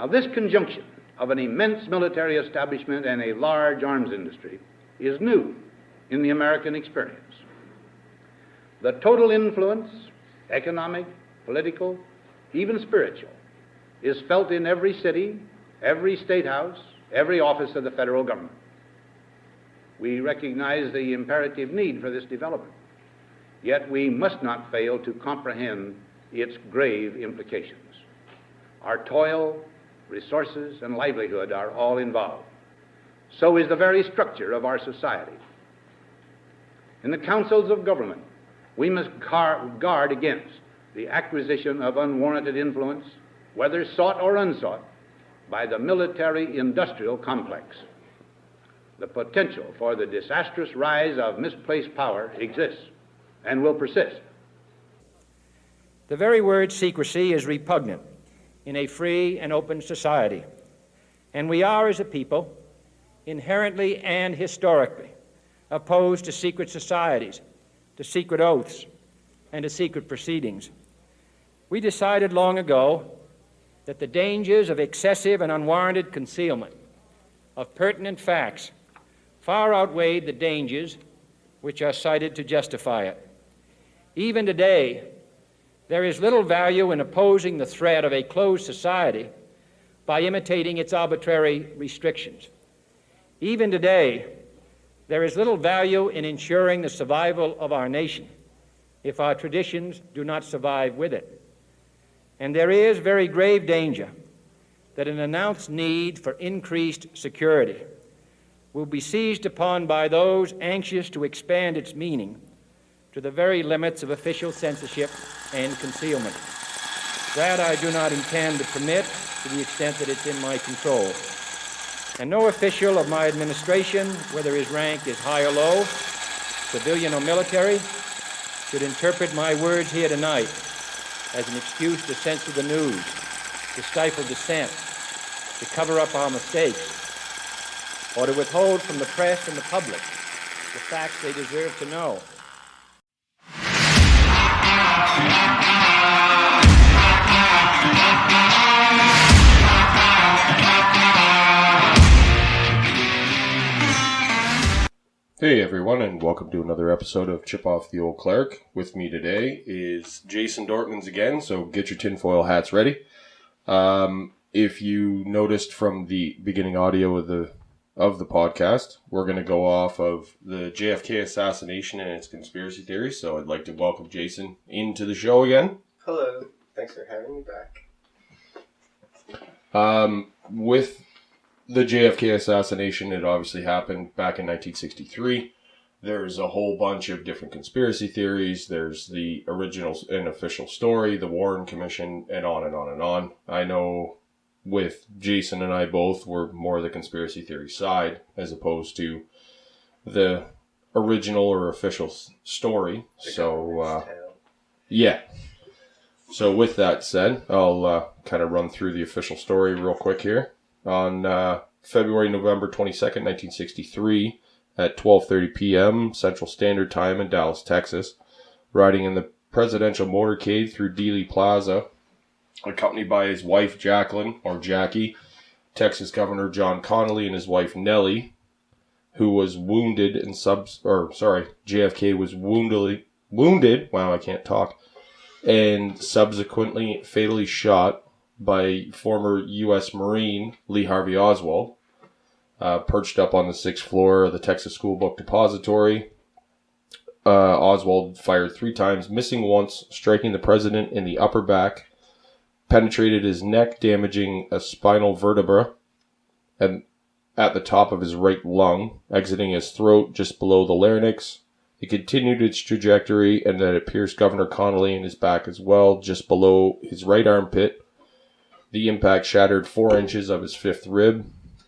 Now, this conjunction of an immense military establishment and a large arms industry is new in the American experience. The total influence, economic, political, even spiritual, is felt in every city, every state house, every office of the federal government. We recognize the imperative need for this development, yet we must not fail to comprehend its grave implications. Our toil, resources, and livelihood are all involved. So is the very structure of our society. In the councils of government, we must guard against the acquisition of unwarranted influence, whether sought or unsought, by the military-industrial complex. The potential for the disastrous rise of misplaced power exists and will persist. The very word secrecy is repugnant in a free and open society, and we are, as a people, inherently and historically opposed to secret societies, to secret oaths, and to secret proceedings. We decided long ago that the dangers of excessive and unwarranted concealment of pertinent facts far outweighed the dangers which are cited to justify it. Even today, there is little value in opposing the threat of a closed society by imitating its arbitrary restrictions. Even today, there is little value in ensuring the survival of our nation if our traditions do not survive with it. And there is very grave danger that an announced need for increased security will be seized upon by those anxious to expand its meaning to the very limits of official censorship and concealment. That I do not intend to permit to the extent that it's in my control. And no official of my administration, whether his rank is high or low, civilian or military, should interpret my words here tonight as an excuse to censor the news, to stifle dissent, to cover up our mistakes, or to withhold from the press and the public the facts they deserve to know. Hey everyone, and welcome to another episode of Chip Off the Old Clerk. With me today is Jason Dortmans again, so get your tinfoil hats ready. If you noticed from the beginning audio of the podcast, we're going to go off of the JFK assassination and its conspiracy theories, so I'd like to welcome Jason into the show again. Hello, thanks for having me back. With the JFK assassination, it obviously happened back in 1963. There's a whole bunch of different conspiracy theories. There's the original and official story, the Warren Commission, and on and on and on. I know with Jason and I both were more the conspiracy theory side as opposed to the original or official story. So, yeah. So with that said, I'll kind of run through the official story real quick here. On November 22nd, 1963, at 12:30 p.m. Central Standard Time in Dallas, Texas, riding in the presidential motorcade through Dealey Plaza, accompanied by his wife Jacqueline, or Jackie, Texas Governor John Connally and his wife Nellie, who was wounded in JFK was wounded, and subsequently fatally shot by former U.S. Marine Lee Harvey Oswald, perched up on the 6th floor of the Texas School Book Depository. Oswald fired 3 times, missing once, striking the president in the upper back, penetrated his neck, damaging a spinal vertebra and at the top of his right lung, exiting his throat just below the larynx. It continued its trajectory, and then it pierced Governor Connally in his back as well, just below his right armpit. The impact shattered 4 inches of his 5th rib,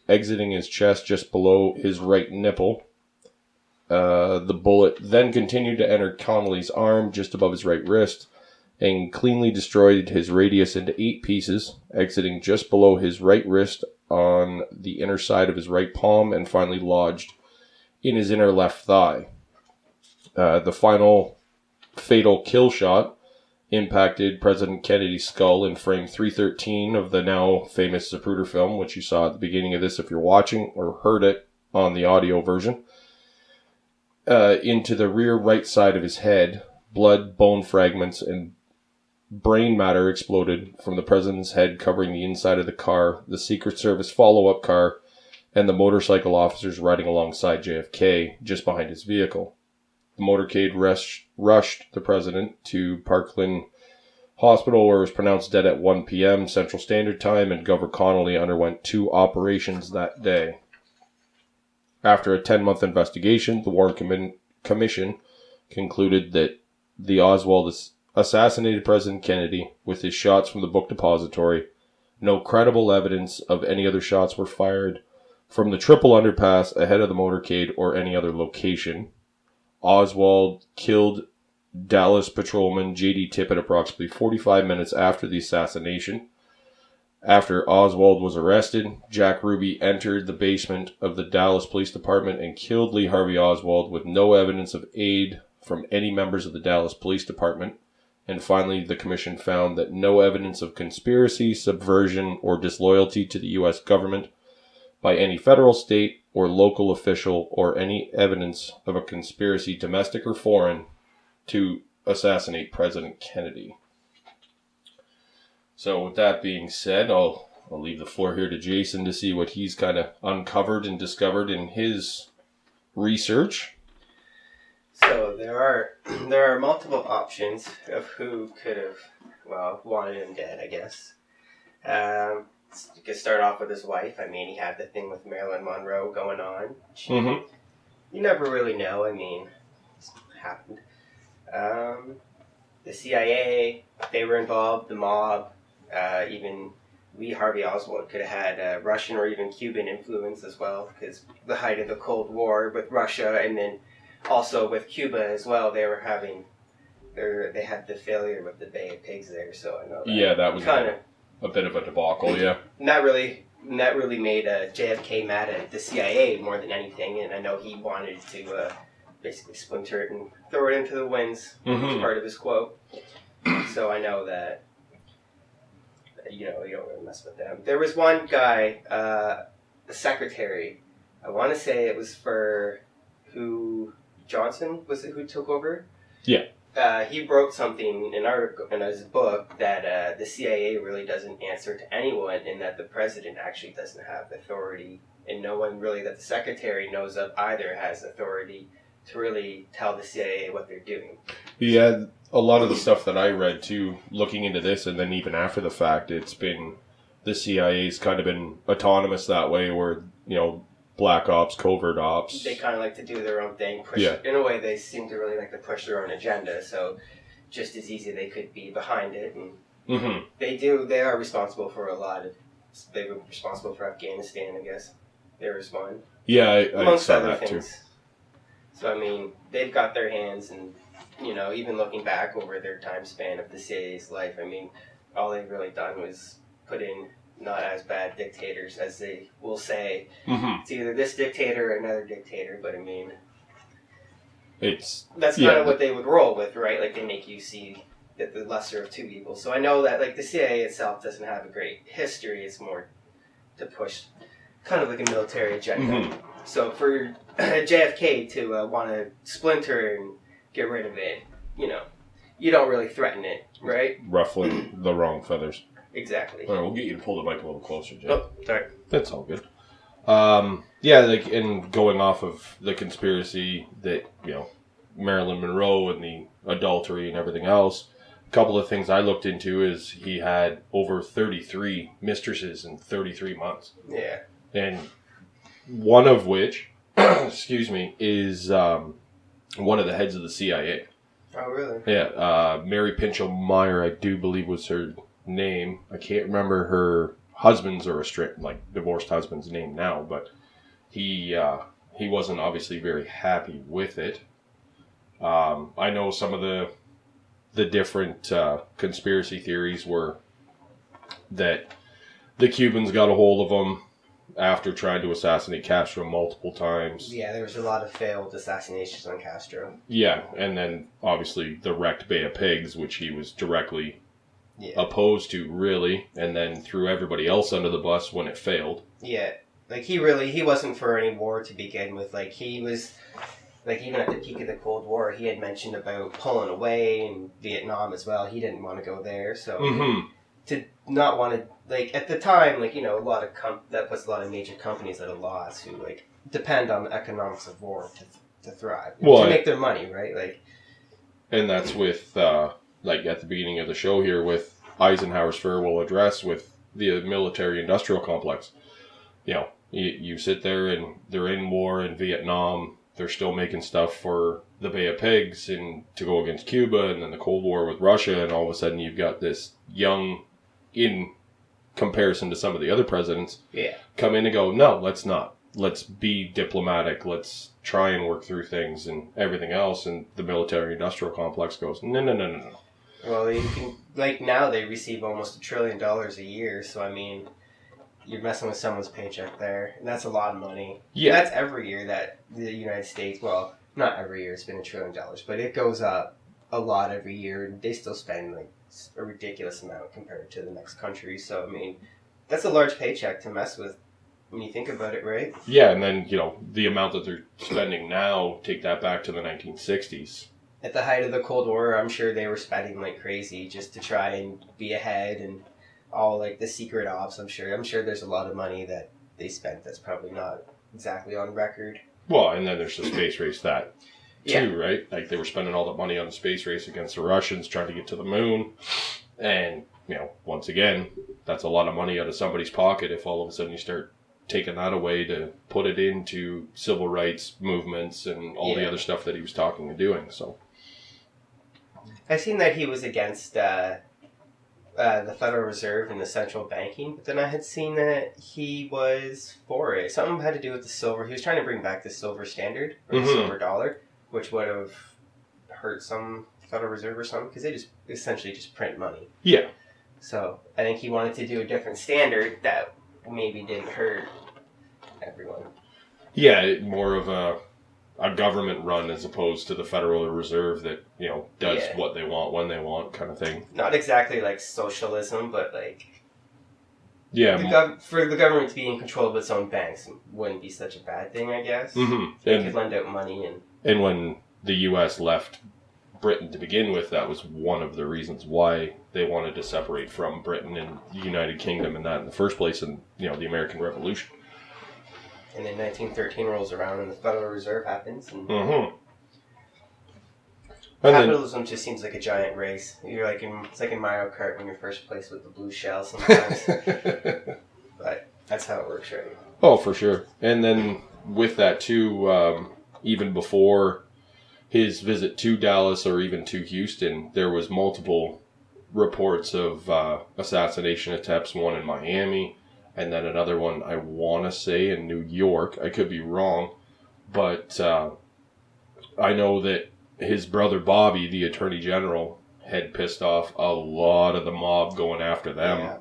exiting his chest just below his right nipple. The bullet then continued to enter Connally's arm just above his right wrist and cleanly destroyed his radius into 8 pieces, exiting just below his right wrist on the inner side of his right palm and finally lodged in his inner left thigh. The final fatal kill shot impacted President Kennedy's skull in frame 313 of the now famous Zapruder film, which you saw at the beginning of this if you're watching, or heard it on the audio version, into the rear right side of his head. Blood, bone fragments, and brain matter exploded from the president's head, covering the inside of the car, the Secret Service follow-up car, and the motorcycle officers riding alongside JFK just behind his vehicle. The motorcade rushed the president to Parkland Hospital, where he was pronounced dead at 1 p.m. Central Standard Time, and Governor Connolly underwent 2 operations that day. After a 10-month investigation, the Warren Commission concluded that the Oswald assassinated President Kennedy with his shots from the book depository. No credible evidence of any other shots were fired from the triple underpass ahead of the motorcade or any other location. Oswald killed Dallas patrolman J.D. Tippit approximately 45 minutes after the assassination. After Oswald was arrested, Jack Ruby entered the basement of the Dallas Police Department and killed Lee Harvey Oswald with no evidence of aid from any members of the Dallas Police Department. And finally, the commission found that no evidence of conspiracy, subversion, or disloyalty to the U.S. government by any federal, state, or local official, or any evidence of a conspiracy, domestic or foreign, to assassinate President Kennedy. So with that being said, I'll leave the floor here to Jason to see what he's kind of uncovered and discovered in his research. So there are multiple options of who could have, wanted him dead, I guess. You could start off with his wife. I mean, he had the thing with Marilyn Monroe going on. You never really know. I mean, it happened. The CIA, they were involved, the mob, even Lee Harvey Oswald could have had Russian or even Cuban influence as well, because the height of the Cold War with Russia, and then also with Cuba as well, they had the failure with the Bay of Pigs there, so I know that. Yeah, that was kind of a bit of a debacle, yeah. That really made JFK mad at the CIA more than anything, and I know he wanted to basically splinter it and throw it into the winds, as part of his quote. So I know that, you don't really mess with them. There was one guy, the secretary, I want to say it was for Johnson, was it who took over? Yeah. He wrote something in his book that the CIA really doesn't answer to anyone, and that the president actually doesn't have authority, and no one really that the secretary knows of either has authority to really tell the CIA what they're doing. Yeah, a lot of the stuff that I read too, looking into this, and then even after the fact, it's been the CIA's kind of been autonomous that way, where black ops, covert ops. They kind of like to do their own thing. In a way, they seem to really like to push their own agenda. So, just as easy they could be behind it, and they are responsible for a lot of. They were responsible for Afghanistan, I guess. There was one. Yeah, I amongst saw other that things. too. So I mean, they've got their hands, and even looking back over their time span of the CIA's life, I mean, all they've really done was put in not as bad dictators as they will say. It's either this dictator or another dictator, but I mean, that's kind of what they would roll with, right? Like, they make you see that the lesser of two evils. So I know that, like, the CIA itself doesn't have a great history. It's more to push kind of like a military agenda. So for JFK to want to splinter and get rid of it, you don't really threaten it, right? Ruffling the wrong feathers. Exactly. All right, we'll get you to pull the mic a little closer, Jay. Oh, sorry. That's all good. And going off of the conspiracy that, Marilyn Monroe and the adultery and everything else, a couple of things I looked into is he had over 33 mistresses in 33 months. Yeah. And one of which, is one of the heads of the CIA. Oh, really? Yeah, Mary Pinchot Meyer, I do believe was her name. I can't remember her husband's or divorced husband's name now, but he wasn't obviously very happy with it. I know some of the different conspiracy theories were that the Cubans got a hold of him after trying to assassinate Castro multiple times. Yeah, there was a lot of failed assassinations on Castro. Yeah, and then obviously the wrecked Bay of Pigs, which he was directly opposed to, really, and then threw everybody else under the bus when it failed. Yeah, like he wasn't for any war to begin with. Like he was, like even at the peak of the Cold War, he had mentioned about pulling away in Vietnam as well. He didn't want to go there, so to not want to, like at the time, like a lot of that puts a lot of major companies at a loss who like depend on the economics of war to thrive, to make their money, right? Like, and that's with like at the beginning of the show here with Eisenhower's farewell address with the military-industrial complex. You sit there and they're in war in Vietnam. They're still making stuff for the Bay of Pigs and to go against Cuba, and then the Cold War with Russia, and all of a sudden you've got this young, in comparison to some of the other presidents, come in and go, no, let's not. Let's be diplomatic. Let's try and work through things and everything else. And the military-industrial complex goes, no. Well, you can, like now they receive almost $1 trillion a year, so I mean, you're messing with someone's paycheck there, and that's a lot of money. Yeah, and that's every year that the United States. Well, not every year. It's been $1 trillion, but it goes up a lot every year, and they still spend like a ridiculous amount compared to the next country. So I mean, that's a large paycheck to mess with when you think about it, right? Yeah, and then the amount that they're spending now, take that back to the 1960s. At the height of the Cold War, I'm sure they were spending like crazy just to try and be ahead and all like the secret ops. I'm sure there's a lot of money that they spent that's probably not exactly on record. Well, and then there's the space race too, right? Like they were spending all that money on the space race against the Russians trying to get to the moon. And, once again, that's a lot of money out of somebody's pocket if all of a sudden you start taking that away to put it into civil rights movements and all the other stuff that he was talking and doing. So I've seen that he was against the Federal Reserve and the central banking, but then I had seen that he was for it. Something had to do with the silver. He was trying to bring back the silver standard, or the silver dollar, which would have hurt some Federal Reserve or something, because they just essentially just print money. Yeah. So I think he wanted to do a different standard that maybe didn't hurt everyone. Yeah, more of a government run as opposed to the Federal Reserve that, does what they want when they want kind of thing. Not exactly like socialism, but like... Yeah. For the government to be in control of its own banks wouldn't be such a bad thing, I guess. Mm-hmm. They could lend out money and... And when the U.S. left Britain to begin with, that was one of the reasons why they wanted to separate from Britain and the United Kingdom and that in the first place, and, the American Revolution. And then 1913 rolls around and the Federal Reserve happens. And capitalism just seems like a giant race. You're like it's like in Mario Kart when you're first place with the blue shell sometimes. But that's how it works, right? Oh, for sure. And then with that too, even before his visit to Dallas or even to Houston, there was multiple reports of assassination attempts, one in Miami, and then another one, I want to say, in New York. I could be wrong. But I know that his brother Bobby, the Attorney General, had pissed off a lot of the mob going after them. Yeah.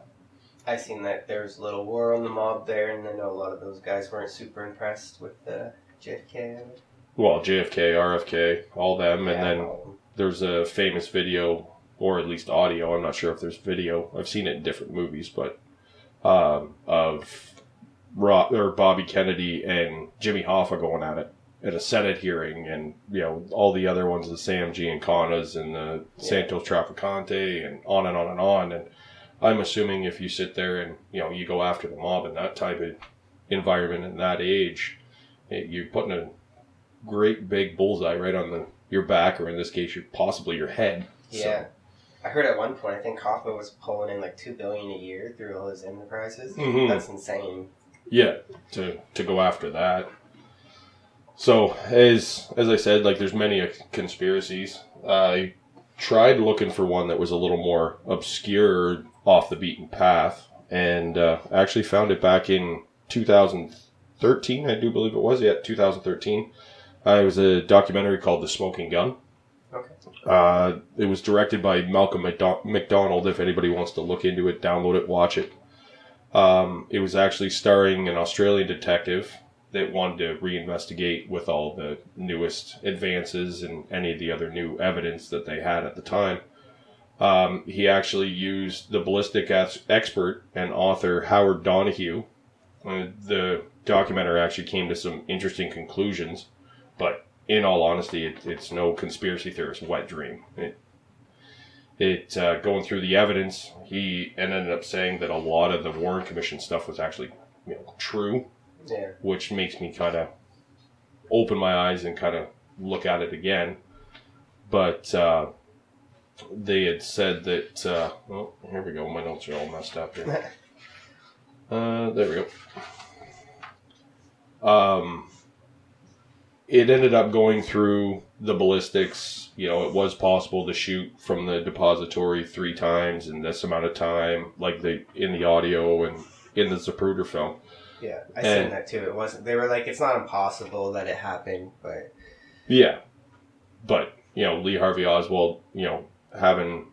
I've seen that there was a little war on the mob there, and I know a lot of those guys weren't super impressed with JFK. Well, JFK, RFK, all them. Yeah, and then there's a famous video, or at least audio, I'm not sure if there's video. I've seen it in different movies, but... of Bobby Kennedy and Jimmy Hoffa going at it at a Senate hearing, and all the other ones, the Sam Giancanas and the Santos Trafficante, and on and on and on. And I'm assuming if you sit there and you go after the mob in that type of environment in that age, you're putting a great big bullseye right on your back, or in this case, possibly your head. Yeah. So. I heard at one point, I think Hoffa was pulling in like $2 billion a year through all his enterprises. Mm-hmm. That's insane. Yeah, to go after that. So, as I said, like there's many conspiracies. I tried looking for one that was a little more obscure, off the beaten path, and actually found it back in 2013, I do believe it was. Yeah, 2013. It was a documentary called The Smoking Gun. Okay. It was directed by Malcolm McDonald. If anybody wants to look into it, download it, watch it. It was actually starring an Australian detective that wanted to reinvestigate with all the newest advances and any of the other new evidence that they had at the time. He actually used the ballistic expert and author Howard Donahue. The documentary actually came to some interesting conclusions, but in all honesty, it's no conspiracy theorist wet dream. Going through the evidence, he ended up saying that a lot of the Warren Commission stuff was actually, true. Yeah. Which makes me kind of open my eyes and kind of look at it again. But they had said that, here we go, my notes are all messed up here. There we go. It ended up going through the ballistics. It was possible to shoot from the depository 3 times in this amount of time, like in the audio and in the Zapruder film. Yeah, I seen that too. It wasn't. They were like, it's not impossible that it happened, but yeah, but Lee Harvey Oswald, having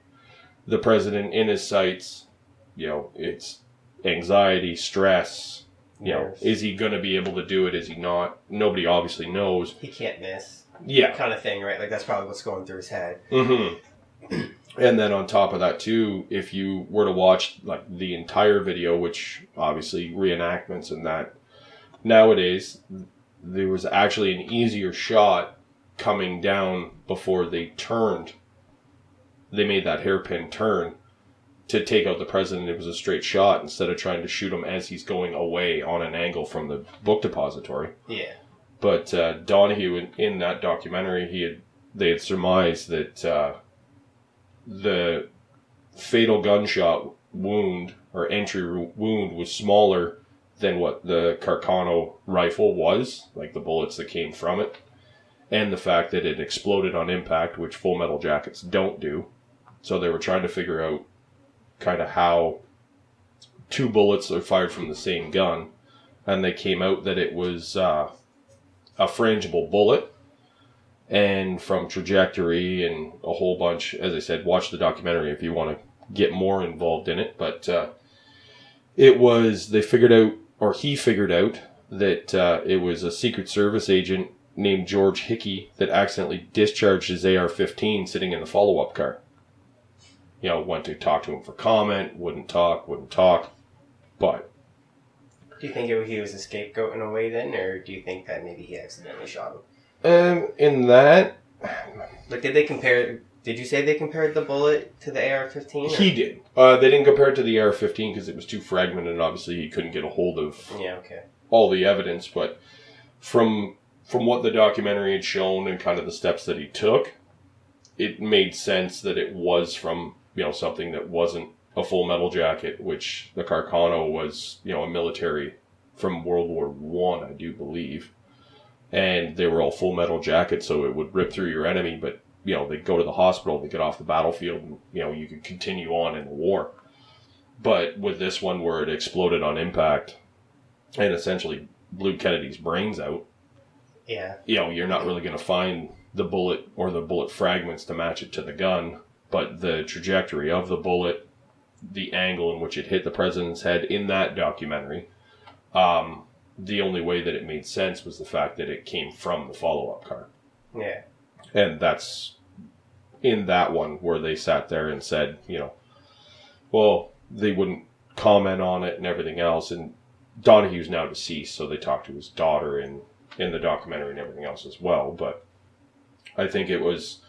the president in his sights, it's anxiety, stress. Is he going to be able to do it? Is he not? Nobody obviously knows. He can't miss. Yeah, kind of thing, right? Like that's probably what's going through his head. Mm-hmm. And then on top of that too, if you were to watch like the entire video, which obviously reenactments and that, nowadays there was actually an easier shot coming down before they turned. They made that hairpin turn to take out the president. It was a straight shot instead of trying to shoot him as he's going away on an angle from the book depository. Yeah. But Donahue in that documentary, they had surmised that the fatal gunshot wound or entry wound was smaller than what the Carcano rifle was, like the bullets that came from it, and the fact that it exploded on impact, which Full Metal Jackets don't do. So they were trying to figure out kind of how 2 bullets are fired from the same gun, and they came out that it was a frangible bullet. And from trajectory and a whole bunch, as I said, watch the documentary if you want to get more involved in it. But he figured out that it was a Secret Service agent named George Hickey that accidentally discharged his AR-15 sitting in the follow-up car. Went to talk to him for comment, wouldn't talk. But do you think he was a scapegoat in a way then, or do you think that maybe he accidentally shot him? In that, like, did they compare? Did you say they compared the bullet to the AR-15? He did. They didn't compare it to the AR-15 because it was too fragmented, and obviously he couldn't get a hold of all the evidence. But from what the documentary had shown and kind of the steps that he took, it made sense that it was from something that wasn't a Full Metal Jacket, which the Carcano was a military from World War I do believe. And they were all full metal jackets, so it would rip through your enemy, but, they'd go to the hospital, they'd get off the battlefield, and, you could continue on in the war. But with this one where it exploded on impact and essentially blew Kennedy's brains out, you're not really going to find the bullet or the bullet fragments to match it to the gun, but the trajectory of the bullet, the angle in which it hit the president's head in that documentary, the only way that it made sense was the fact that it came from the follow-up car. Yeah. And that's in that one where they sat there and said, well, they wouldn't comment on it and everything else. And Donahue's now deceased, so they talked to his daughter in the documentary and everything else as well. But I think it was,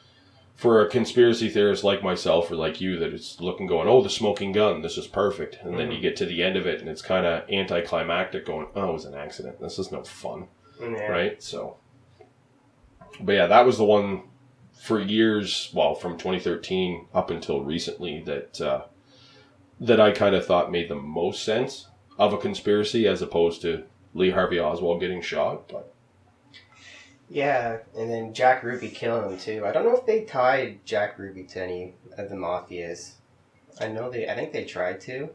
for a conspiracy theorist like myself or like you, that it's looking going, oh, the smoking gun, this is perfect. And then you get to the end of it and it's kind of anticlimactic going, oh, it was an accident. This is no fun. Yeah. Right? So, but yeah, that was the one for years, well, from 2013 up until recently that I kind of thought made the most sense of a conspiracy as opposed to Lee Harvey Oswald getting shot. But yeah, and then Jack Ruby killing him too. I don't know if they tied Jack Ruby to any of the mafias. I think they tried to.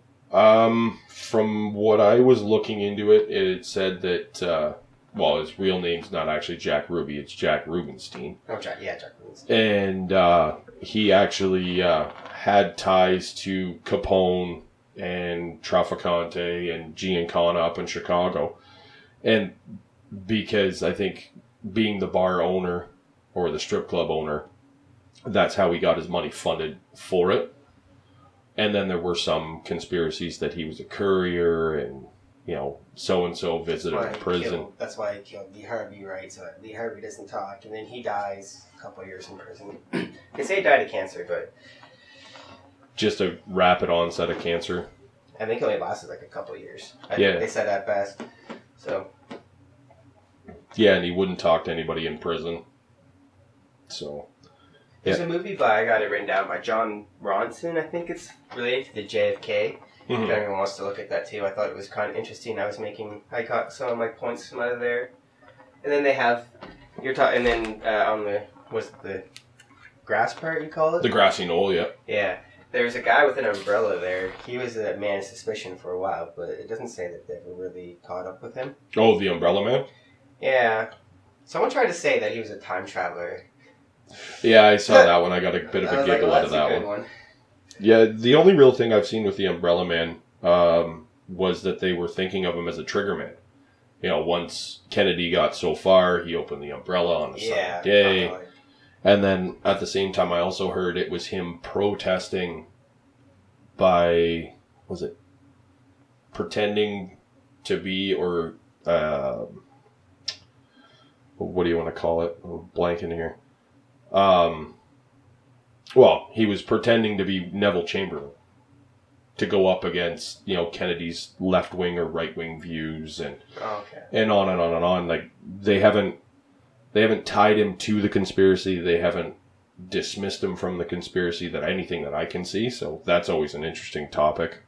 From what I was looking into it, it said that, his real name's not actually Jack Ruby, it's Jack Rubenstein. Oh, Jack Rubenstein. And, he actually, had ties to Capone and Trafficante and Giancana up in Chicago. And because I think being the bar owner or the strip club owner, that's how he got his money funded for it. And then there were some conspiracies that he was a courier and, so-and-so visited a prison. That's why he killed Lee Harvey, right? So Lee Harvey doesn't talk, and then he dies a couple of years in prison. They say he died of cancer, but... Just a rapid onset of cancer. I think it only lasted like a couple of years. I Yeah. think they said at best. So... Yeah, and he wouldn't talk to anybody in prison. So... There's a movie I got it written down by John Ronson, I think it's related to the JFK. If anyone wants to look at that too, I thought it was kind of interesting. I got some of my points from out of there. And then they have, and then on what's the grass part you call it? The grassy knoll, yeah. Yeah. There's a guy with an umbrella there. He was a man of suspicion for a while, but it doesn't say that they ever really caught up with him. Oh, the Umbrella Man? Yeah. Someone tried to say that he was a time traveler. Yeah, I saw that one. I got a bit of a giggle out of that one. Yeah, the only real thing I've seen with the Umbrella Man was that they were thinking of him as a trigger man. Once Kennedy got so far, he opened the umbrella on a sunny day. Probably. And then at the same time, I also heard it was him protesting by, pretending to be, or what do you want to call it? I'm blanking here. Well, he was pretending to be Neville Chamberlain to go up against, Kennedy's left-wing or right-wing views and and on and on and on. Like, they haven't tied him to the conspiracy. They haven't dismissed him from the conspiracy anything that I can see. So that's always an interesting topic.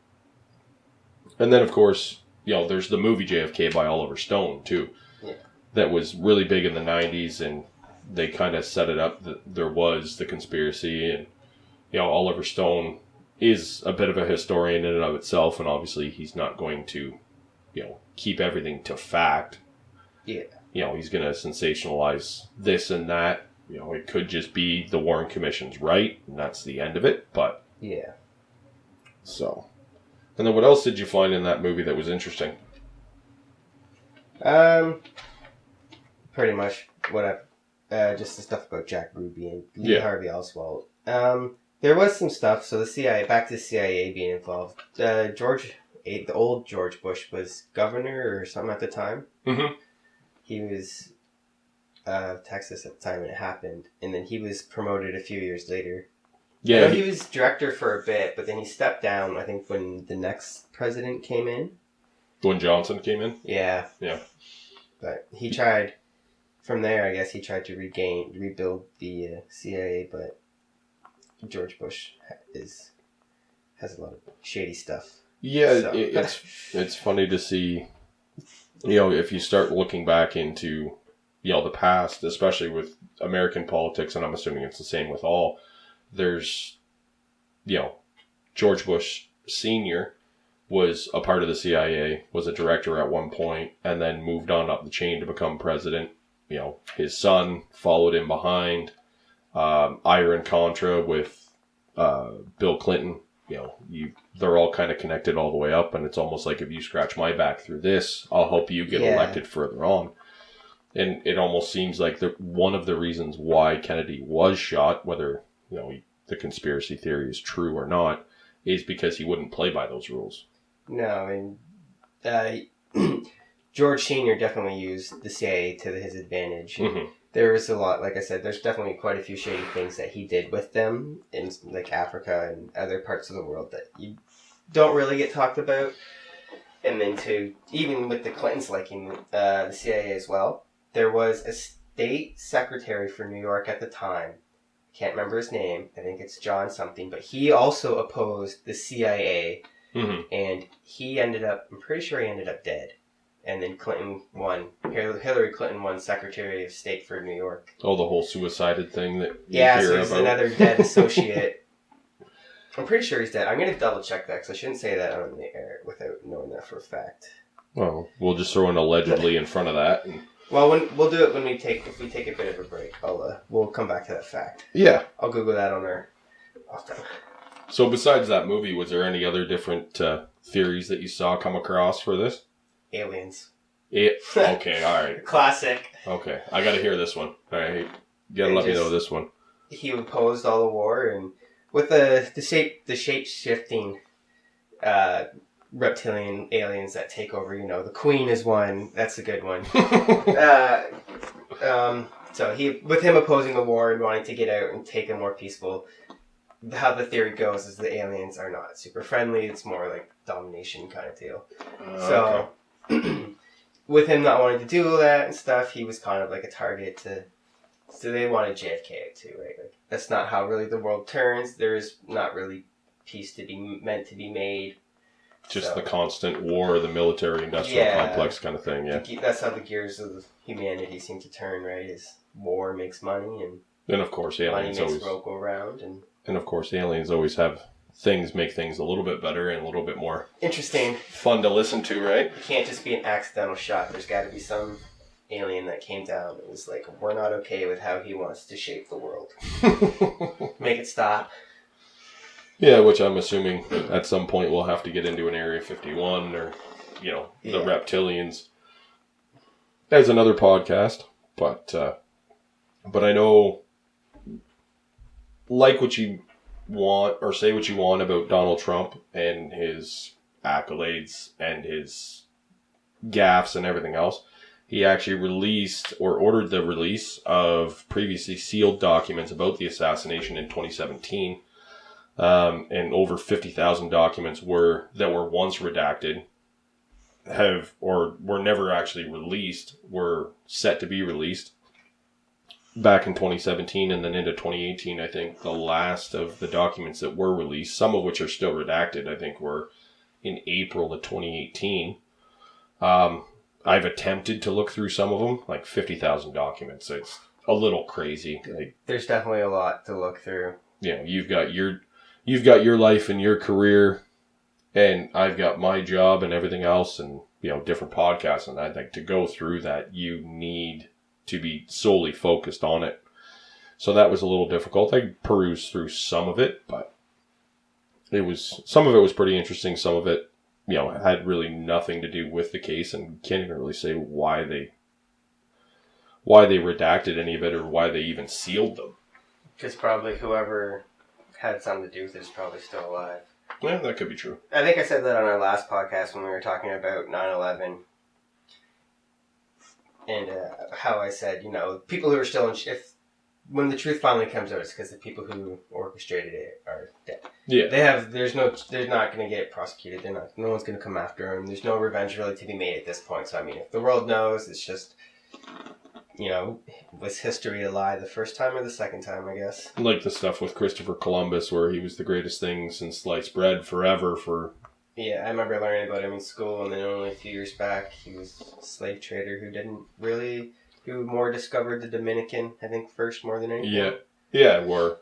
And then, of course, there's the movie JFK by Oliver Stone, too. Yeah. That was really big in the 90s, and they kind of set it up that there was the conspiracy, and Oliver Stone is a bit of a historian in and of itself, and obviously he's not going to keep everything to fact. Yeah. He's going to sensationalize this and that. It could just be the Warren Commission's right, and that's the end of it, but yeah. So, and then what else did you find in that movie that was interesting? Pretty much what just the stuff about Jack Ruby and Lee Harvey Oswald. There was some stuff. So the CIA, back to the CIA being involved. The old George Bush was governor or something at the time. Mm-hmm. He was Texas at the time when it happened, and then he was promoted a few years later. Yeah, he was director for a bit, but then he stepped down. I think when the next president came in. When Johnson came in. Yeah. Yeah. But he tried. From there, I guess he tried to rebuild the CIA, but George Bush has a lot of shady stuff. Yeah, so. It's funny to see, if you start looking back into, the past, especially with American politics, and I'm assuming it's the same with all, there's, George Bush Sr. was a part of the CIA, was a director at one point, and then moved on up the chain to become president. His son followed him behind. Iran Contra with Bill Clinton. They're all kind of connected all the way up, and it's almost like if you scratch my back through this, I'll help you get elected further on. And it almost seems like one of the reasons why Kennedy was shot, whether the conspiracy theory is true or not, is because he wouldn't play by those rules. No, and George Sr. definitely used the CIA to his advantage. Mm-hmm. There was a lot, like I said, there's definitely quite a few shady things that he did with them in like Africa and other parts of the world that you don't really get talked about. And then even with the Clintons liking the CIA as well, there was a state secretary for New York at the time. I can't remember his name. I think it's John something, but he also opposed the CIA, and I'm pretty sure he ended up dead. And then Clinton won. Hillary Clinton won Secretary of State for New York. Oh, the whole suicided thing that you hear so he's another dead associate. I'm pretty sure he's dead. I'm going to double check that because I shouldn't say that on the air without knowing that for a fact. Well, we'll just throw an allegedly in front of that. Well, we'll do it if we take a bit of a break. We'll come back to that fact. Yeah. I'll Google that on our off time. So besides that movie, was there any other different theories that you saw come across for this? Aliens. Okay, all right. Classic. Okay, I got to hear this one. All right, you got to They let me just- know this one. He opposed all the war, and with the shape shifting reptilian aliens that take over. The Queen is one. That's a good one. So with him opposing the war and wanting to get out and take a more peaceful. How the theory goes is the aliens are not super friendly. It's more like domination kind of deal. So, with him not wanting to do that and stuff, he was kind of like a target to. So they wanted JFK too, right? Like that's not how really the world turns. There is not really peace to be meant to be made. Just the constant war, the military-industrial complex kind of thing. Yeah, that's how the gears of humanity seem to turn, right? Is war makes money and of course money aliens makes always. the world go round And of course aliens always have make things a little bit better and a little bit more interesting. fun to listen to, right? It can't just be an accidental shot. There's got to be some alien that came down and was like, we're not okay with how he wants to shape the world. Make it stop. Yeah, which I'm assuming at some point we'll have to get into an Area 51 or, the reptilians as another podcast. But I know, like what you want or say what you want about Donald Trump and his accolades and his gaffes and everything else, he actually released or ordered the release of previously sealed documents about the assassination in 2017. And over 50,000 documents that were once redacted were never actually released, were set to be released back in 2017 and then into 2018. I think the last of the documents that were released, some of which are still redacted, I think were in April of 2018. I've attempted to look through some of them, like 50,000 documents. It's a little crazy. There's definitely a lot to look through. You've got your life and your career, and I've got my job and everything else, and different podcasts and that. Like, to go through that, you need to be solely focused on it. So that was a little difficult. I perused through some of it, but some of it was pretty interesting. Some of it, had really nothing to do with the case, and can't even really say why they redacted any of it or why they even sealed them. Because probably whoever had something to do with it is probably still alive. Yeah, that could be true. I think I said that on our last podcast when we were talking about 9/11. And how I said, people who are still when the truth finally comes out, it's because the people who orchestrated it are dead. Yeah. They're not going to get prosecuted. No one's going to come after them. There's no revenge really to be made at this point. So, I mean, if the world knows, it's just, was history a lie the first time or the second time, I guess? Like the stuff with Christopher Columbus, where he was the greatest thing since sliced bread forever for... Yeah, I remember learning about him in school, and then only a few years back, he was a slave trader who more discovered the Dominican, I think, first more than anything. Yeah, where,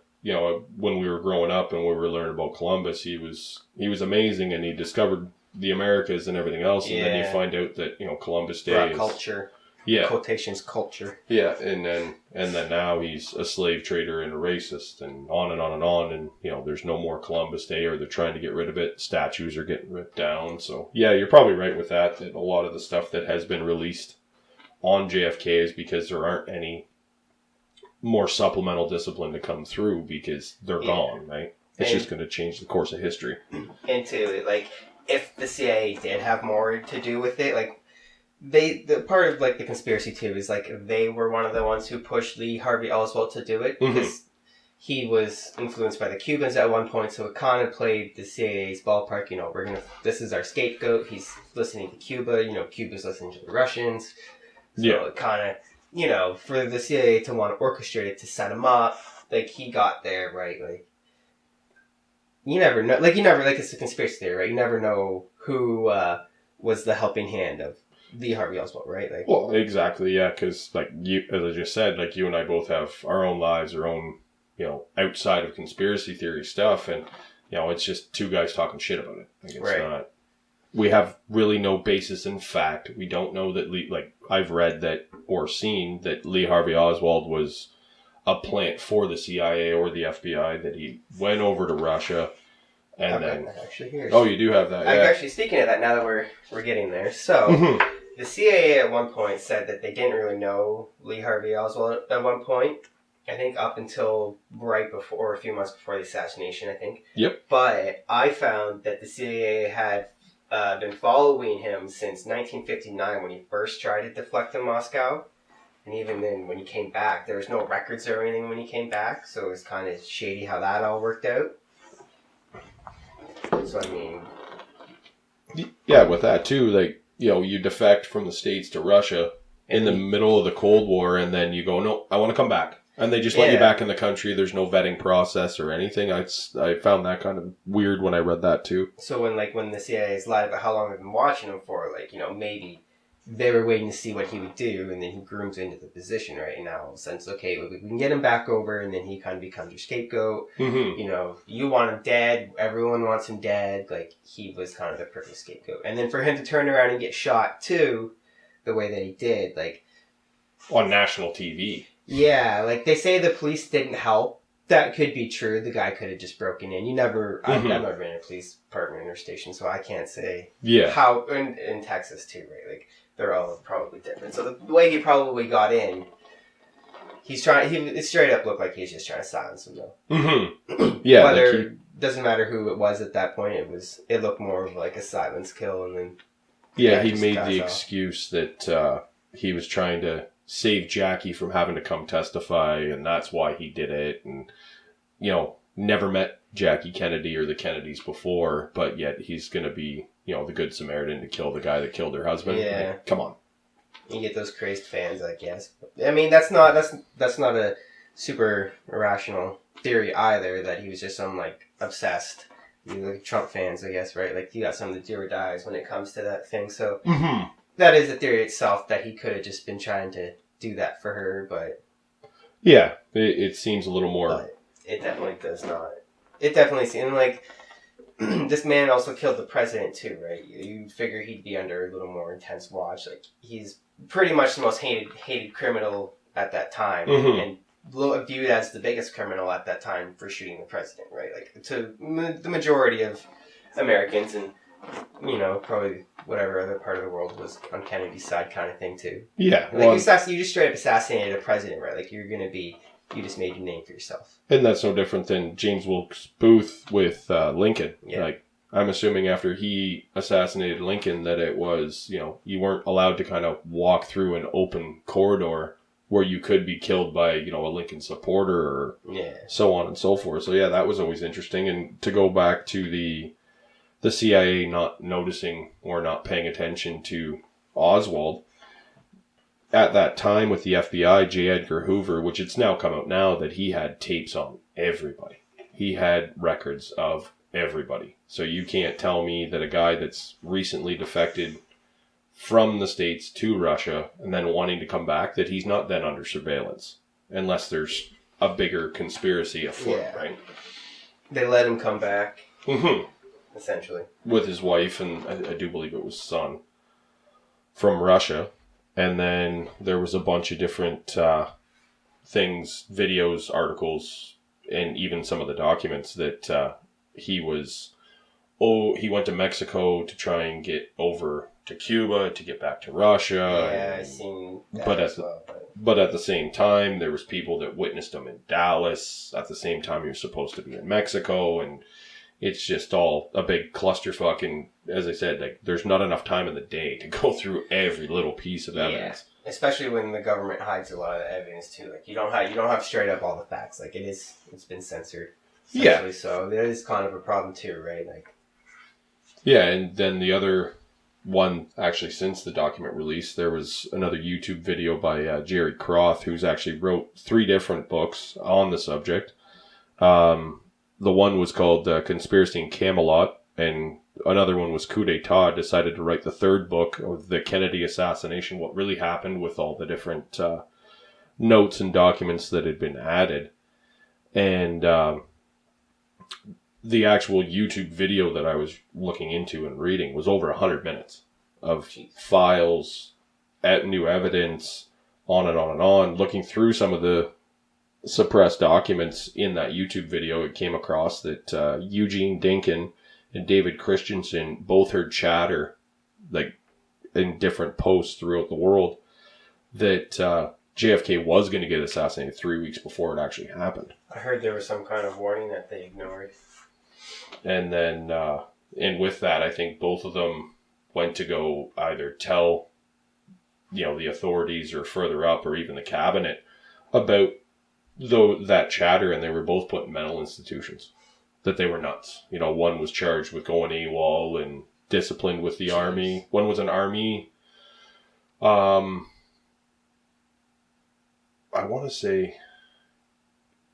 when we were growing up and we were learning about Columbus, he was amazing, and he discovered the Americas and everything else, and then you find out that, Columbus Day is... culture. Yeah. Quotations culture. Yeah, and then now he's a slave trader and a racist, and on and on and on, and there's no more Columbus Day, or they're trying to get rid of it. Statues are getting ripped down. So yeah, you're probably right with that a lot of the stuff that has been released on JFK is because there aren't any more supplemental discipline to come through because they're gone, right? It's just going to change the course of history. And if the CIA did have more to do with it, the part of the conspiracy too is they were one of the ones who pushed Lee Harvey Oswald to do it because he was influenced by the Cubans at one point, so it kind of played the CIA's ballpark. This is our scapegoat. He's listening to Cuba. Cuba's listening to the Russians. So it kind of for the CIA to want to orchestrate it to set him up, he got there right. You never know. It's a conspiracy theory, right? You never know who was the helping hand of Lee Harvey Oswald, right? Well, exactly, yeah, because, you, as I just said, you and I both have our own lives, our own, outside of conspiracy theory stuff, and, it's just two guys talking shit about it. It's not... We have really no basis in fact. We don't know that I've read that or seen that Lee Harvey Oswald was a plant for the CIA or the FBI, that he went over to Russia, And I've then, got that actually here. oh, you do have that. I'm Yeah. actually speaking of that now that we're getting there. So the CIA at one point said that they didn't really know Lee Harvey Oswald at one point. I think up until right before, or a few months before the assassination, I think. Yep. But I found that the CIA had been following him since 1959 when he first tried to deflect to Moscow. And even then, when he came back, there was no records or anything when he came back. So it was kind of shady how that all worked out. So, I mean... Yeah, with that too, like, you know, you defect from the States to Russia in the middle of the Cold War, and then you go, no, I want to come back. And they just let you back in the country. There's no vetting process or anything. I found that kind of weird when I read that too. So when the CIA is lied about how long they've been watching him for, like, you know, maybe they were waiting to see what he would do, and then he grooms into the position right now. Since, okay, we can get him back over, and then he kind of becomes your scapegoat. Mm-hmm. You know, you want him dead. Everyone wants him dead. Like, he was kind of the perfect scapegoat. And then for him to turn around and get shot, too, the way that he did, like... On national TV. Yeah, like, they say the police didn't help. That could be true. The guy could have just broken in. I've never been in a police department or station, so I can't say how, in Texas too, right? Like, they're all probably different. So the way he probably got in, it straight up looked like he's just trying to silence him, though. Mm-hmm. Yeah. Whether, doesn't matter who it was at that point, it looked more of like a silence kill, and then... Yeah, he made the excuse that he was trying to save Jackie from having to come testify, and that's why he did it. And, you know, never met Jackie Kennedy or the Kennedys before, but yet he's going to be, you know, the good Samaritan to kill the guy that killed her husband. Yeah. Like, come on. You get those crazed fans, I guess. I mean, that's not a super irrational theory either, that he was just some, like, obsessed. You know, like Trump fans, I guess, right? Like, you got some of the do or dies when it comes to that thing. So that is a theory itself, that he could have just been trying to do that for her, but... Yeah, it seems a little more... But it definitely does not. It definitely seems like... this man also killed the president, too, right? You'd figure he'd be under a little more intense watch. Like, he's pretty much the most hated criminal at that time, and viewed as the biggest criminal at that time for shooting the president, right? Like, to the majority of Americans, and, you know, probably whatever other part of the world was on Kennedy's side kind of thing, too. Yeah. Like, you just straight up assassinated a president, right? Like, you just made your name for yourself. And that's no different than James Wilkes Booth with Lincoln. Yeah. Like, I'm assuming after he assassinated Lincoln that it was, you know, you weren't allowed to kind of walk through an open corridor where you could be killed by, you know, a Lincoln supporter or so on and so forth. So, yeah, that was always interesting. And to go back to the CIA not noticing or not paying attention to Oswald, at that time with the FBI, J. Edgar Hoover, which it's now come out now that he had tapes on everybody. He had records of everybody. So you can't tell me that a guy that's recently defected from the States to Russia and then wanting to come back, that he's not then under surveillance. Unless there's a bigger conspiracy afoot, right? They let him come back. Mm-hmm. Essentially. With his wife, and I do believe it was son, from Russia. And then there was a bunch of different things, videos, articles, and even some of the documents that he went to Mexico to try and get over to Cuba, to get back to Russia. Yeah, I've seen that but at the same time, there was people that witnessed him in Dallas. At the same time, he was supposed to be in Mexico, and it's just all a big clusterfuck, and as I said, like, there's not enough time in the day to go through every little piece of evidence. Especially when the government hides a lot of the evidence too. Like, you don't have straight up all the facts. Like, it's been censored. Yeah. So that is kind of a problem too, right? Like. Yeah, and then the other one, actually, since the document release, there was another YouTube video by Jerry Croth, who's actually wrote 3 different books on the subject. The one was called Conspiracy in Camelot, and another one was Coup d'etat. Decided to write the 3rd book of the Kennedy assassination, what really happened, with all the different notes and documents that had been added. And the actual YouTube video that I was looking into and reading was over 100 minutes of files, new evidence, on and on and on, looking through some of the suppressed documents in that YouTube video, it came across that Eugene Dinkin and David Christensen both heard chatter, like in different posts throughout the world, that JFK was going to get assassinated 3 weeks before it actually happened. I heard there was some kind of warning that they ignored. And then, and with that, I think both of them went to go either tell, the authorities or further up or even the cabinet about that chatter, and they were both put in mental institutions, that they were nuts. One was charged with going AWOL and disciplined with the army. One was an army, I want to say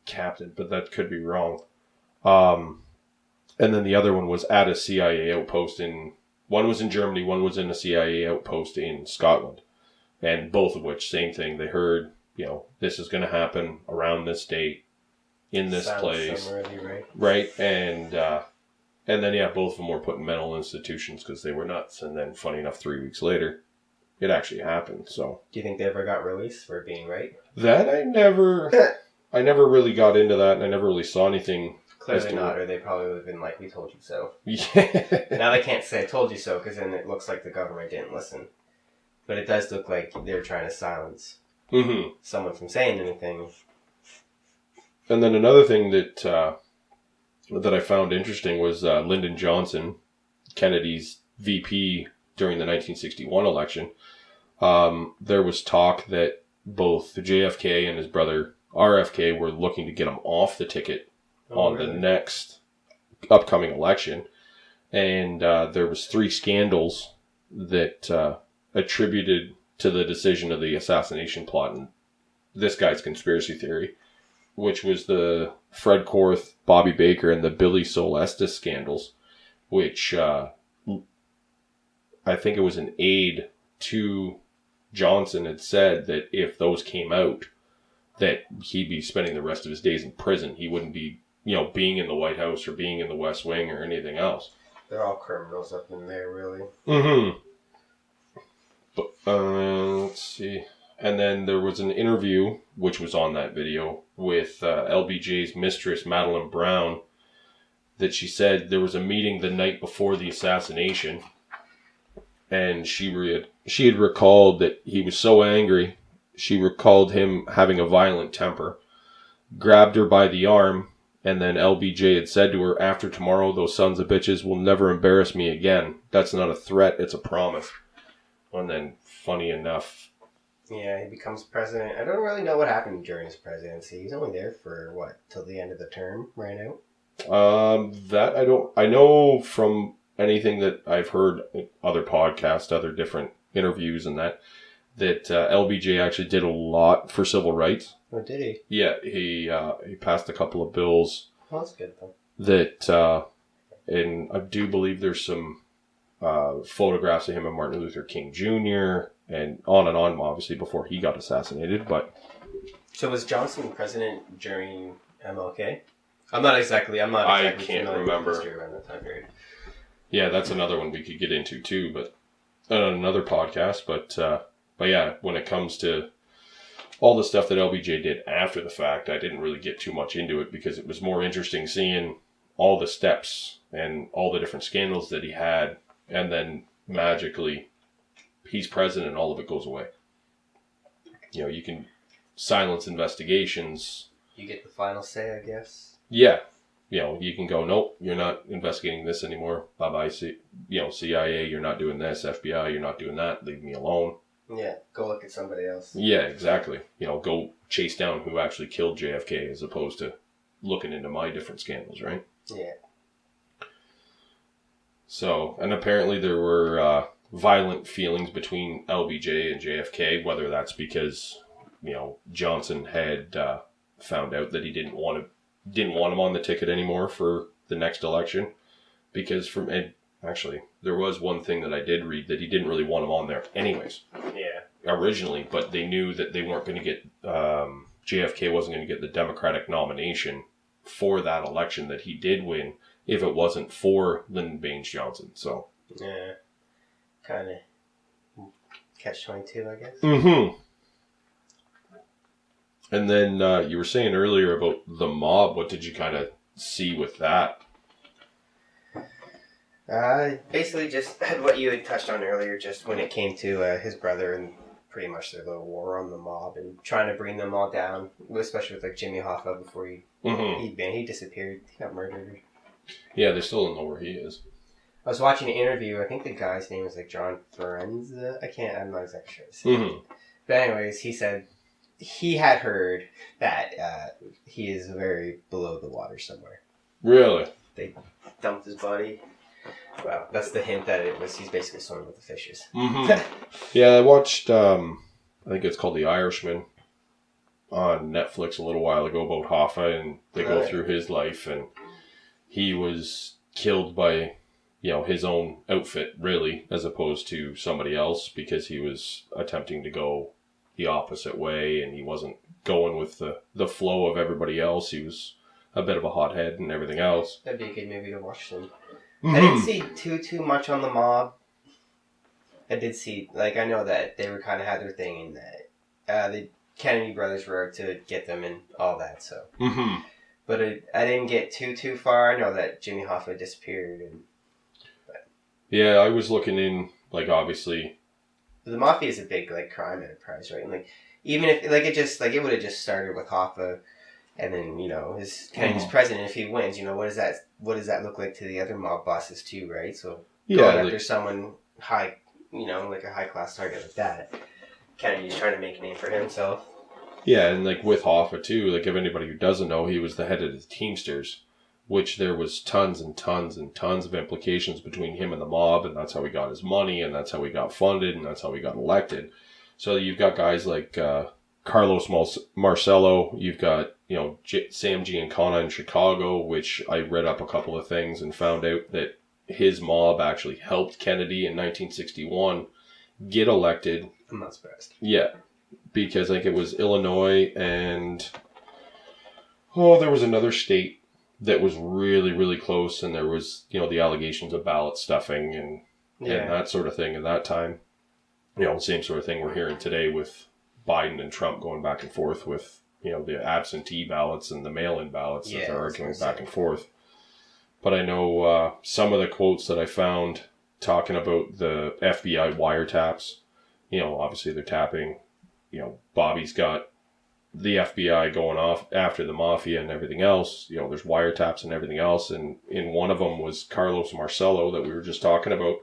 captain, but that could be wrong. And then the other one was at a CIA outpost one was in Germany, one was in a CIA outpost in Scotland. And both of which, same thing, they heard, this is going to happen around this date, in this place. Summarily, right? Right. And then, both of them were put in mental institutions because they were nuts. And then, funny enough, 3 weeks later, it actually happened. So, do you think they ever got released for being right? That I never really got into that, and I never really saw anything. Clearly not, or they probably would have been like, we told you so. Yeah. Now they can't say I told you so, because then it looks like the government didn't listen. But it does look like they're trying to silence someone from saying anything. And then another thing that I found interesting was Lyndon Johnson, Kennedy's VP during the 1961 election. There was talk that both JFK and his brother RFK were looking to get him off the ticket the next upcoming election. And there was 3 scandals that attributed to the decision of the assassination plot and this guy's conspiracy theory, which was the Fred Korth, Bobby Baker, and the Billy Sol Estes scandals, which I think it was an aide to Johnson had said that if those came out, that he'd be spending the rest of his days in prison. He wouldn't be, being in the White House or being in the West Wing or anything else. They're all criminals up in there, really. Mm-hmm. But, let's see. And then there was an interview, which was on that video, with LBJ's mistress, Madeline Brown, that she said there was a meeting the night before the assassination, and she had recalled that he was so angry, she recalled him having a violent temper, grabbed her by the arm, and then LBJ had said to her, after tomorrow, those sons of bitches will never embarrass me again. That's not a threat, it's a promise. And then, funny enough... Yeah, he becomes president. I don't really know what happened during his presidency. He's only there for, till the end of the term, ran out? That I don't... I know from anything that I've heard, other podcasts, other different interviews and that LBJ actually did a lot for civil rights. Oh, did he? Yeah, he passed a couple of bills. Well, that's good, though. That, and I do believe there's some photographs of him and Martin Luther King Jr. and on, obviously, before he got assassinated, but... So was Johnson president during MLK? I'm not exactly I can't remember. With history around that time period. Yeah, that's another one we could get into, too, but... another podcast, but yeah, when it comes to all the stuff that LBJ did after the fact, I didn't really get too much into it because it was more interesting seeing all the steps and all the different scandals that he had, and then magically he's president and all of it goes away. You can silence investigations. You get the final say, I guess. Yeah. You can go, nope, you're not investigating this anymore. Bye-bye, CIA, you're not doing this. FBI, you're not doing that. Leave me alone. Yeah, go look at somebody else. Yeah, exactly. Go chase down who actually killed JFK as opposed to looking into my different scandals, right? Yeah. So, and apparently there were violent feelings between LBJ and JFK, whether that's because, Johnson had found out that he didn't want him on the ticket anymore for the next election, because actually there was one thing that I did read that he didn't really want him on there anyways. Yeah. Originally, but they knew that they weren't going to get JFK wasn't going to get the Democratic nomination for that election that he did win if it wasn't for Lyndon Baines Johnson. So yeah, kind of catch-22, I guess. Mm-hmm. And then you were saying earlier about the mob. What did you kind of see with that? Basically just what you had touched on earlier, just when it came to his brother and pretty much their little war on the mob and trying to bring them all down, especially with like Jimmy Hoffa before he disappeared. He got murdered. Yeah, they still don't know where he is. I was watching an interview. I think the guy's name was like John Ferenza. I'm not exactly sure. His name. But anyways, he said he had heard that he is very below the water somewhere. Really? They dumped his body. Well, that's the hint that he's basically swimming with the fishes. Yeah, I watched, I think it's called The Irishman on Netflix a little while ago about Hoffa, and they go through his life, and he was killed by, his own outfit, really, as opposed to somebody else, because he was attempting to go the opposite way, and he wasn't going with the flow of everybody else. He was a bit of a hothead and everything else. That'd be a good movie to watch soon. I didn't see too much on the mob. I did see, I know that they were kind of had their thing in that the Kennedy brothers were out to get them and all that, so. But I didn't get too far. I know that Jimmy Hoffa disappeared. Yeah, I was looking in, obviously. The mafia is a big, crime enterprise, right? And, even if, it would have just started with Hoffa. And then, his Kennedy's president, if he wins, what does that look like to the other mob bosses too, right? So going after someone high, like a high class target like that, Kennedy's trying to make a name for himself. Yeah, and with Hoffa too, if anybody who doesn't know, he was the head of the Teamsters, which there was tons and tons and tons of implications between him and the mob, and that's how he got his money, and that's how he got funded, and that's how he got elected. So you've got guys like Carlos Marcello, you've got Sam Giancana in Chicago, which I read up a couple of things and found out that his mob actually helped Kennedy in 1961 get elected. I'm not surprised. Yeah, because it was Illinois and there was another state that was really, really close, and there was the allegations of ballot stuffing and that sort of thing at that time. Same sort of thing we're hearing today with Biden and Trump going back and forth with the absentee ballots and the mail-in ballots that they're arguing back and forth. But I know some of the quotes that I found talking about the FBI wiretaps. Obviously they're tapping. Bobby's got the FBI going off after the mafia and everything else. There's wiretaps and everything else. And in one of them was Carlos Marcello that we were just talking about.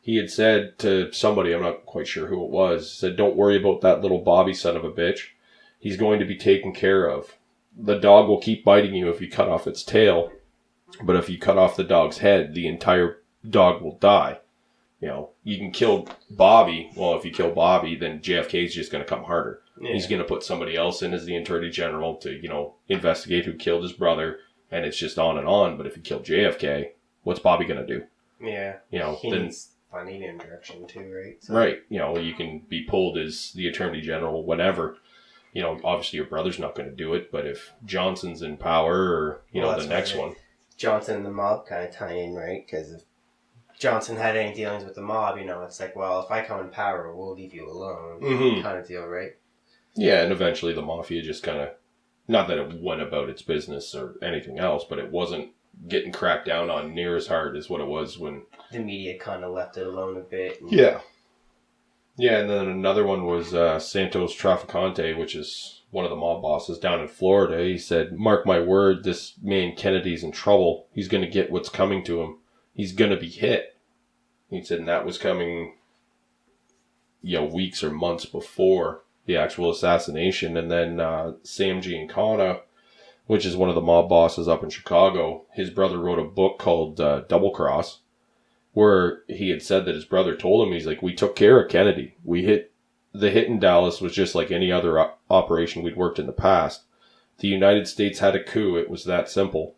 He had said to somebody, I'm not quite sure who it was, said, "Don't worry about that little Bobby son of a bitch. He's going to be taken care of. The dog will keep biting you if you cut off its tail. But if you cut off the dog's head, the entire dog will die. You can kill Bobby. Well, if you kill Bobby, then JFK is just going to come harder. Yeah. He's going to put somebody else in as the Attorney General to, investigate who killed his brother. And it's just on and on. But if you kill JFK, what's Bobby going to do? Yeah. He needs funding and direction too, right? So. Right. You can be pulled as the Attorney General, whatever. Obviously your brother's not going to do it, but if Johnson's in power or, the next one. Johnson and the mob kind of tie in, right? Because if Johnson had any dealings with the mob, it's if I come in power, we'll leave you alone kind of deal, right? Yeah, and eventually the mafia just kind of, not that it went about its business or anything else, but it wasn't getting cracked down on near as hard as what it was when... The media kind of left it alone a bit. Yeah. Yeah, and then another one was Santos Traficante, which is one of the mob bosses down in Florida. He said, "Mark my word, this man Kennedy's in trouble. He's going to get what's coming to him. He's going to be hit." He said, and that was coming, weeks or months before the actual assassination. And then Sam Giancana, which is one of the mob bosses up in Chicago, his brother wrote a book called Double Cross, where he had said that his brother told him, he's like, "We took care of Kennedy. The hit in Dallas was just like any other operation we'd worked in the past. The United States had a coup. It was that simple.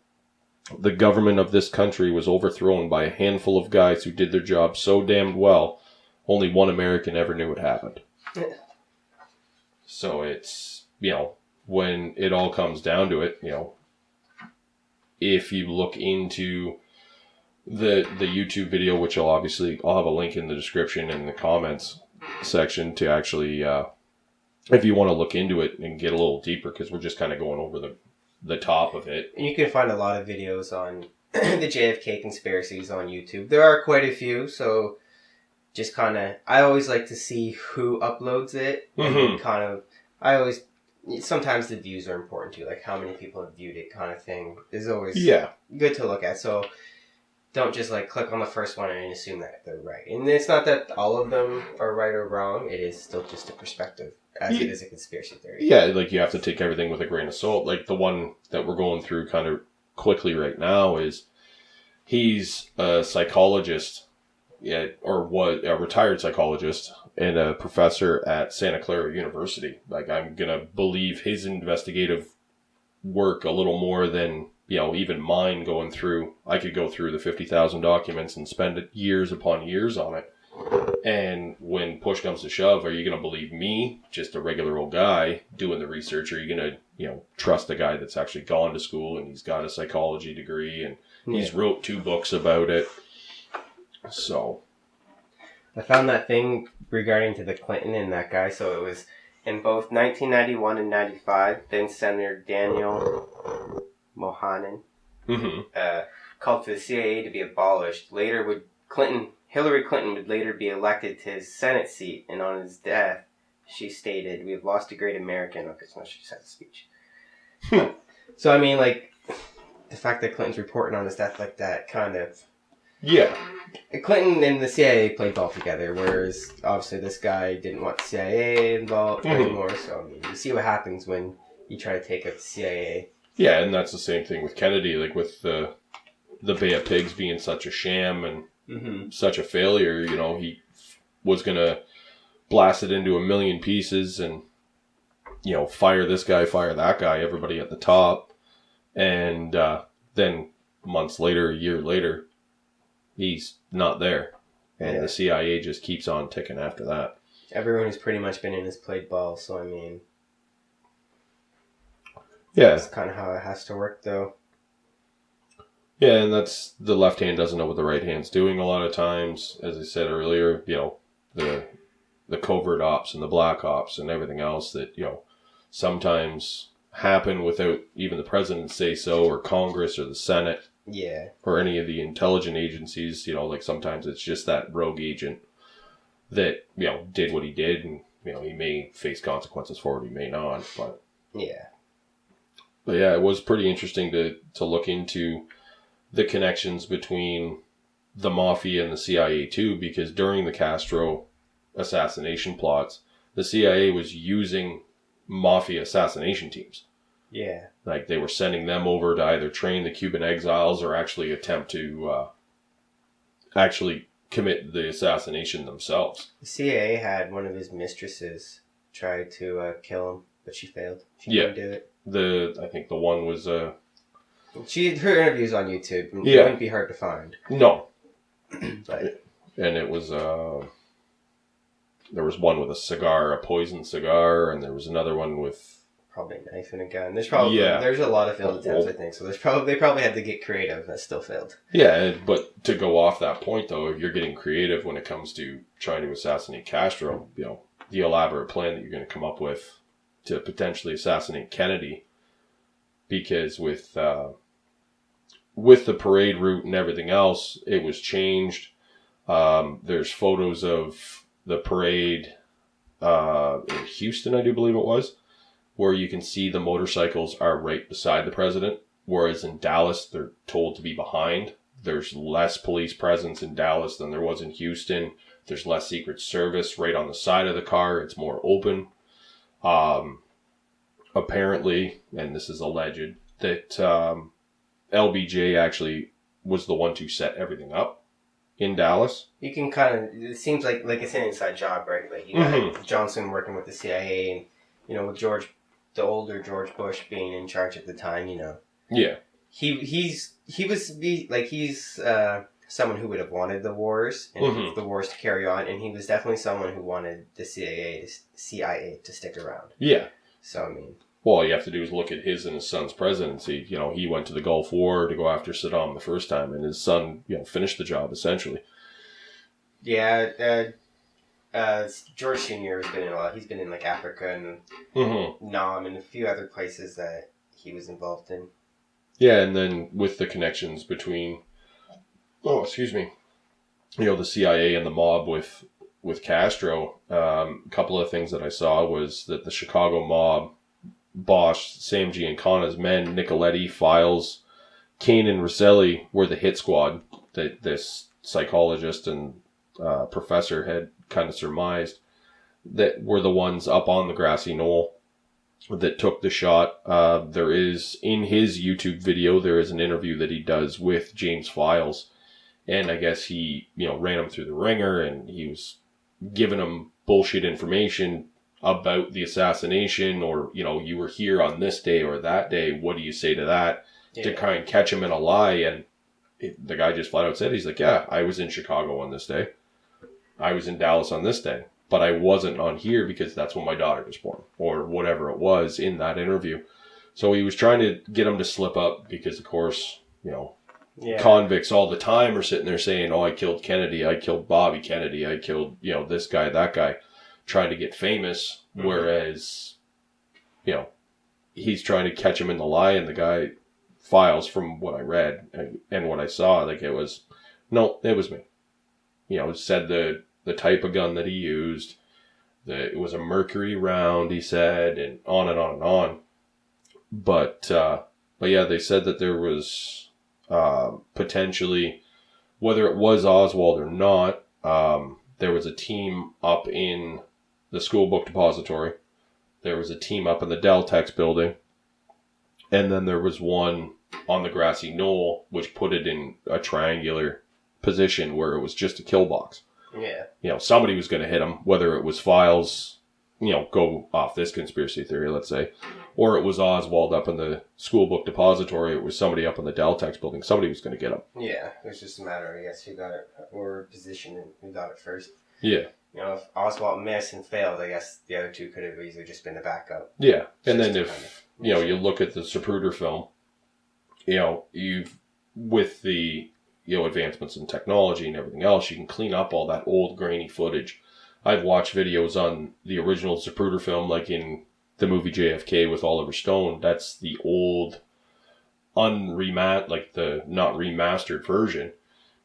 The government of this country was overthrown by a handful of guys who did their job so damned well, only one American ever knew it happened." So it's, when it all comes down to it, if you look into the YouTube video, which I'll have a link in the description and the comments section to actually if you want to look into it and get a little deeper, because we're just kind of going over the top of it. And you can find a lot of videos on the JFK conspiracies on YouTube. There are quite a few, so just kind of, I always like to see who uploads it, and kind of, sometimes the views are important too, like how many people have viewed it kind of thing is always good to look at. So don't just like click on the first one and assume that they're right. And it's not that all of them are right or wrong, it is still just a perspective, as it is a conspiracy theory. Yeah, like you have to take everything with a grain of salt. Like the one that we're going through kind of quickly right now is he's a psychologist, or was a retired psychologist and a professor at Santa Clara University. Like, I'm going to believe his investigative work a little more than, even mine going through. I could go through the 50,000 documents and spend years upon years on it. And when push comes to shove, are you going to believe me, just a regular old guy doing the research? Or are you going to, trust a guy that's actually gone to school and he's got a psychology degree and he's wrote 2 books about it? So I found that thing regarding to the Clinton and that guy. So it was in both 1991 and 95, then Senator Daniel Mohanan called for the CIA to be abolished. Later, Hillary Clinton would later be elected to his Senate seat, and on his death, she stated, "We have lost a great American." Okay, so she just had a speech. So I mean, like, the fact that Clinton's reporting on his death like that kind of... Yeah. Clinton and the CIA played ball together, whereas obviously this guy didn't want the CIA involved anymore. So I mean, you see what happens when you try to take out the CIA. Yeah, and that's the same thing with Kennedy, like with the Bay of Pigs being such a sham and such a failure. He was going to blast it into a million pieces and, fire this guy, fire that guy, everybody at the top. And then months later, a year later, he's not there. And the CIA just keeps on ticking after that. Everyone who's pretty much been in has played ball, so I mean... Yeah. That's kind of how it has to work, though. Yeah, and that's... The left hand doesn't know what the right hand's doing a lot of times. As I said earlier, the covert ops and the black ops and everything else that, sometimes happen without even the president say so, or Congress or the Senate. Yeah. Or any of the intelligence agencies, like sometimes it's just that rogue agent that, did what he did, and, he may face consequences for it, he may not, but... Yeah. But yeah, it was pretty interesting to look into the connections between the mafia and the CIA too, because during the Castro assassination plots, the CIA was using mafia assassination teams. Yeah. Like, they were sending them over to either train the Cuban exiles or actually attempt to actually commit the assassination themselves. The CIA had one of his mistresses try to kill him, but she failed. She couldn't do it. I think the one was... her interview's on YouTube. And it wouldn't be hard to find. No. But... And it was... there was one with a cigar, a poisoned cigar, and there was another one with... Probably a knife and a gun. There's a lot of failed attempts, I think. So they probably had to get creative. That still failed. Yeah, but to go off that point, though, if you're getting creative when it comes to trying to assassinate Castro, the elaborate plan that you're going to come up with to potentially assassinate Kennedy, because with the parade route and everything else, it was changed. There's photos of the parade in Houston, I do believe it was, where you can see the motorcycles are right beside the president, whereas in Dallas, they're told to be behind. There's less police presence in Dallas than there was in Houston. There's less Secret Service right on the side of the car. It's more open. Apparently, and this is alleged, that LBJ actually was the one to set everything up in Dallas. You can it seems like it's an inside job, right? Like, you got Johnson working with the CIA and, with the older George Bush being in charge at the time, Yeah. He's someone who would have wanted the wars and the wars to carry on, and he was definitely someone who wanted the CIA to stick around. Yeah. So, I mean... Well, all you have to do is look at his and his son's presidency. He went to the Gulf War to go after Saddam the first time, and his son, finished the job, essentially. Yeah, George Senior has been in a lot. He's been in like Africa and Nam and a few other places that he was involved in. Yeah, and then with the connections between, the CIA and the mob with Castro, a couple of things that I saw was that the Chicago mob boss, Sam Giancana's men, Nicoletti, Files, Kane, and Rosselli were the hit squad that this psychologist and professor had kind of surmised that were the ones up on the grassy knoll that took the shot. There is, in his YouTube video, there is an interview that he does with James Files, and I guess he, ran him through the ringer, and he was giving him bullshit information about the assassination, or, you were here on this day or that day, what do you say to that? Yeah. To kind of catch him in a lie, and the guy just flat out said, he's like, yeah, I was in Chicago on this day. I was in Dallas on this day, but I wasn't on here because that's when my daughter was born, or whatever it was in that interview. So he was trying to get him to slip up because, of course, convicts all the time are sitting there saying, oh, I killed Kennedy, I killed Bobby Kennedy, I killed, this guy, that guy, trying to get famous, whereas, he's trying to catch him in the lie, and the guy Files, from what I read and what I saw, like it was me. It said the type of gun that he used, that it was a Mercury round, he said, and on and on and on. But yeah, they said that there was potentially, whether it was Oswald or not, there was a team up in the school book depository. There was a team up in the Deltex building. And then there was one on the grassy knoll, which put it in a triangular position where it was just a kill box. Yeah. Somebody was going to hit him, whether it was Files, go off this conspiracy theory, let's say, or it was Oswald up in the school book depository, it was somebody up in the Deltex building. Somebody was going to get him. Yeah, it was just a matter, I guess, who got it, or position, and who got it first. Yeah. If Oswald missed and failed, I guess the other two could have easily just been the backup. Yeah, and then if, you look at the Zapruder film, you've, with the, advancements in technology and everything else, you can clean up all that old grainy footage. I've watched videos on the original Zapruder film, like in the movie JFK with Oliver Stone. That's the old, like the not remastered version.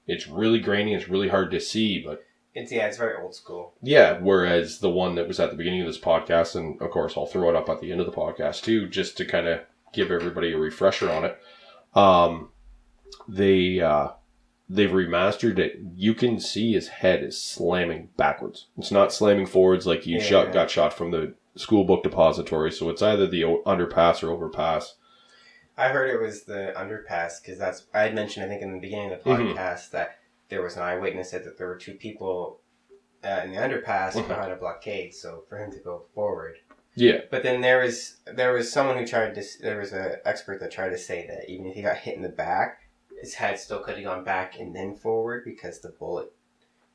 It's really grainy, it's really hard to see, but it's very old school. Yeah, whereas the one that was at the beginning of this podcast, and of course I'll throw it up at the end of the podcast too, just to kind of give everybody a refresher on it. They've remastered it. You can see his head is slamming backwards. It's not slamming forwards like got shot from the school book depository. So it's either the underpass or overpass. I heard it was the underpass because I had mentioned, I think in the beginning of the podcast, that there was an eyewitness that there were two people in the underpass behind a blockade. So for him to go forward. Yeah. But then there was someone who there was an expert that tried to say that even if he got hit in the back, his head still could have gone back and then forward because the bullet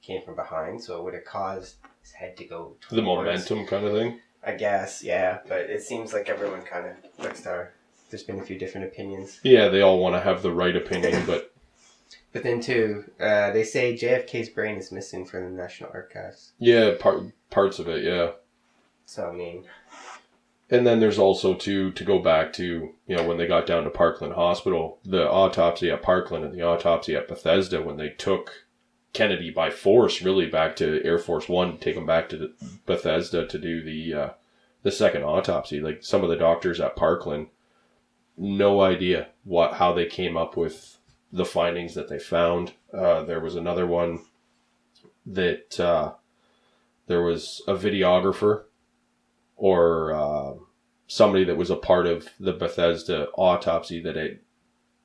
came from behind. So it would have caused his head to go towards the momentum kind of thing. I guess, yeah. But it seems like everyone kind of likes to. There's been a few different opinions. Yeah, they all want to have the right opinion, but. But then too, they say JFK's brain is missing from the National Archives. Yeah, parts of it, yeah. So, I mean... And then there's also, to go back to, when they got down to Parkland Hospital, the autopsy at Parkland and the autopsy at Bethesda, when they took Kennedy by force, really, back to Air Force One, to take him back to Bethesda to do the second autopsy. Like, some of the doctors at Parkland, no idea how they came up with the findings that they found. There was another one that there was a videographer or somebody that was a part of the Bethesda autopsy that had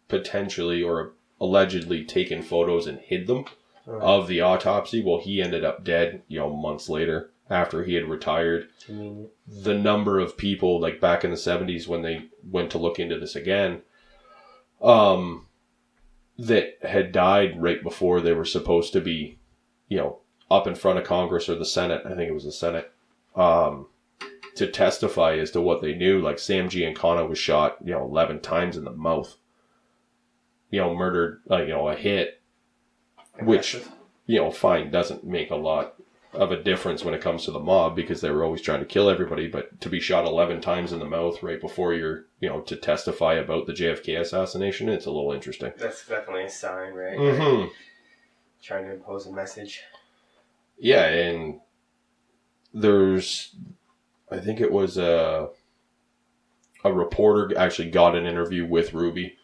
potentially or allegedly taken photos and hid them of the autopsy. Well, he ended up dead, months later after he had retired. The number of people, like back in the 70s when they went to look into this again, that had died right before they were supposed to be, up in front of Congress or the Senate. I think it was the Senate. To testify as to what they knew. Like Sam Giancana was shot, 11 times in the mouth. Murdered, a hit. Aggressive. Which, fine, doesn't make a lot of a difference when it comes to the mob, because they were always trying to kill everybody. But to be shot 11 times in the mouth right before you're, to testify about the JFK assassination, it's a little interesting. That's definitely a sign, right? Mm-hmm. Like, trying to impose a message. Yeah, and I think it was a reporter actually got an interview with Ruby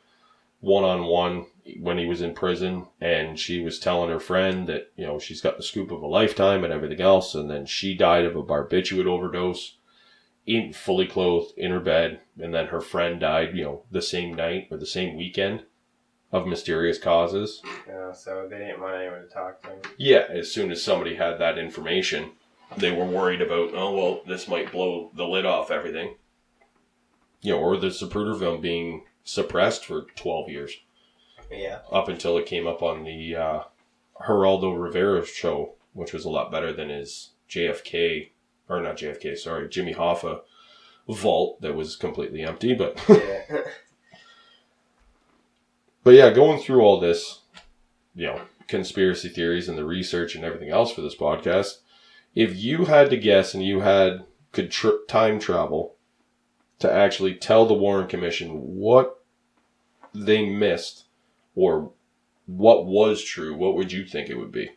one-on-one when he was in prison, and she was telling her friend that, she's got the scoop of a lifetime and everything else, and then she died of a barbiturate overdose, fully clothed in her bed, and then her friend died, the same night or the same weekend of mysterious causes. So they didn't want anyone to talk to him. Yeah, as soon as somebody had that information, they were worried about, this might blow the lid off everything. Or the Zapruder film being suppressed for 12 years. Yeah. Up until it came up on the Geraldo Rivera show, which was a lot better than his Jimmy Hoffa vault that was completely empty. But Yeah. But yeah, going through all this, conspiracy theories and the research and everything else for this podcast, if you had to guess and you could time travel to actually tell the Warren Commission what they missed or what was true, what would you think it would be?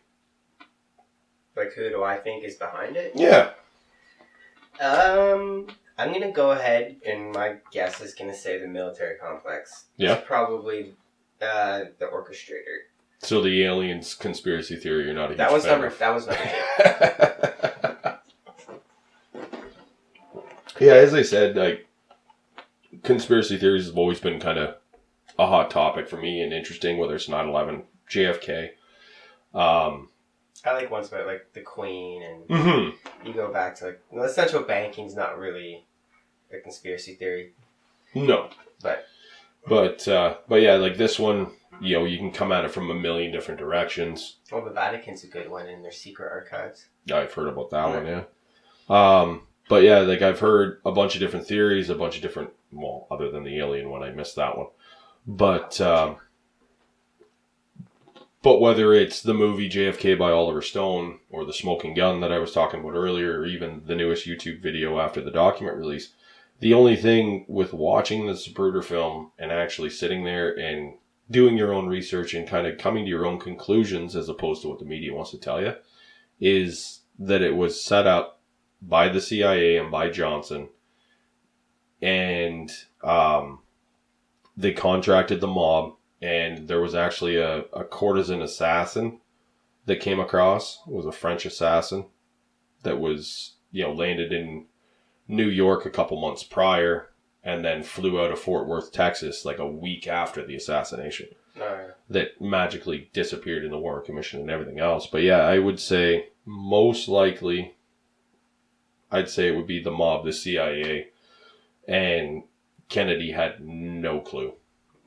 Like, who do I think is behind it? Yeah. I'm going to go ahead, and my guess is going to say the military complex. Yeah. It's probably the orchestrator. So the aliens conspiracy theory, you're not a huge That was fan number of. 2. Yeah, as I said, conspiracy theories have always been kind of a hot topic for me and interesting, whether it's 9/11, JFK. I like ones about the Queen, and you go back to central banking's not really a conspiracy theory. No, but yeah, this one, you can come at it from a million different directions. Well, the Vatican's a good one in their secret archives. I've heard about that one, yeah. But yeah, I've heard a bunch of different theories, a bunch of different, other than the alien one, I missed that one. But whether it's the movie JFK by Oliver Stone or the Smoking Gun that I was talking about earlier, or even the newest YouTube video after the document release, the only thing with watching the Zapruder film and actually sitting there and doing your own research and kind of coming to your own conclusions as opposed to what the media wants to tell you is that it was set up by the CIA and by Johnson, and they contracted the mob, and there was actually a courtesan assassin that came across. It was a French assassin that was, landed in New York a couple months prior and then flew out of Fort Worth, Texas, a week after the assassination. That magically disappeared in the Warren Commission and everything else. But yeah, I would say most likely, I'd say it would be the mob, the CIA, and Kennedy had no clue.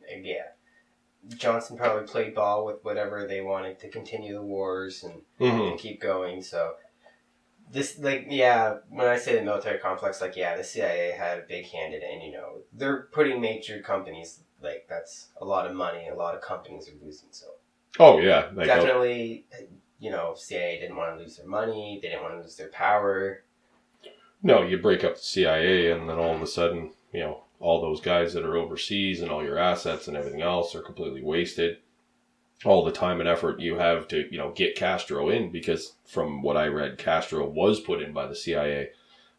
Yeah. Johnson probably played ball with whatever they wanted to continue the wars and keep going. So this, when I say the military complex, the CIA had a big hand in it, and they're putting major companies, that's a lot of money, a lot of companies are losing. So oh yeah, definitely, CIA didn't want to lose their money, they didn't want to lose their power. No, you break up the CIA, and then all of a sudden, all those guys that are overseas and all your assets and everything else are completely wasted. All the time and effort you have to, get Castro in, because from what I read, Castro was put in by the CIA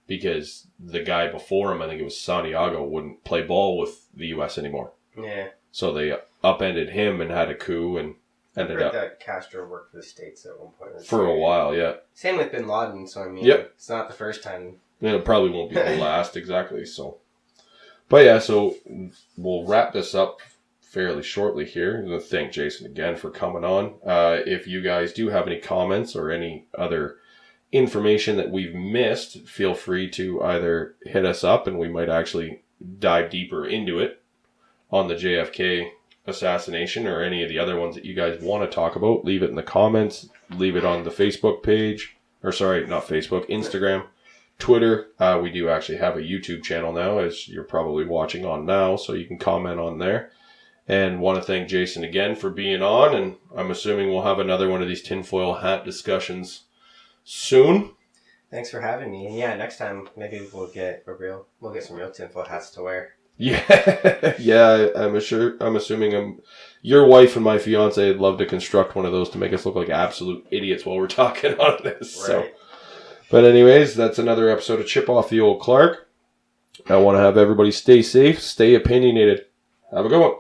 because the guy before him, I think it was Santiago, wouldn't play ball with the U.S. anymore. Yeah. So they upended him and had a coup and ended up that Castro worked for the States at one point. For a while, yeah. Same with Bin Laden, so It's not the first time. Yeah, it probably won't be the last, exactly, so. But yeah, so we'll wrap this up fairly shortly here. I'm going to thank Jason again for coming on. If you guys do have any comments or any other information that we've missed, feel free to either hit us up and we might actually dive deeper into it on the JFK assassination or any of the other ones that you guys want to talk about. Leave it in the comments. Leave it on the Facebook page. Or sorry, not Facebook, Instagram. Twitter. We do actually have a YouTube channel now, as you're probably watching on now, so you can comment on there. And want to thank Jason again for being on, and I'm assuming we'll have another one of these tinfoil hat discussions soon. Thanks for having me. And yeah, next time maybe we'll get some real tinfoil hats to wear. Yeah, yeah. I'm assuming your wife and my fiance would love to construct one of those to make us look like absolute idiots while we're talking on this. Right. So, but anyways, that's another episode of Chip Off the Old Clark. I want to have everybody stay safe, stay opinionated. Have a good one.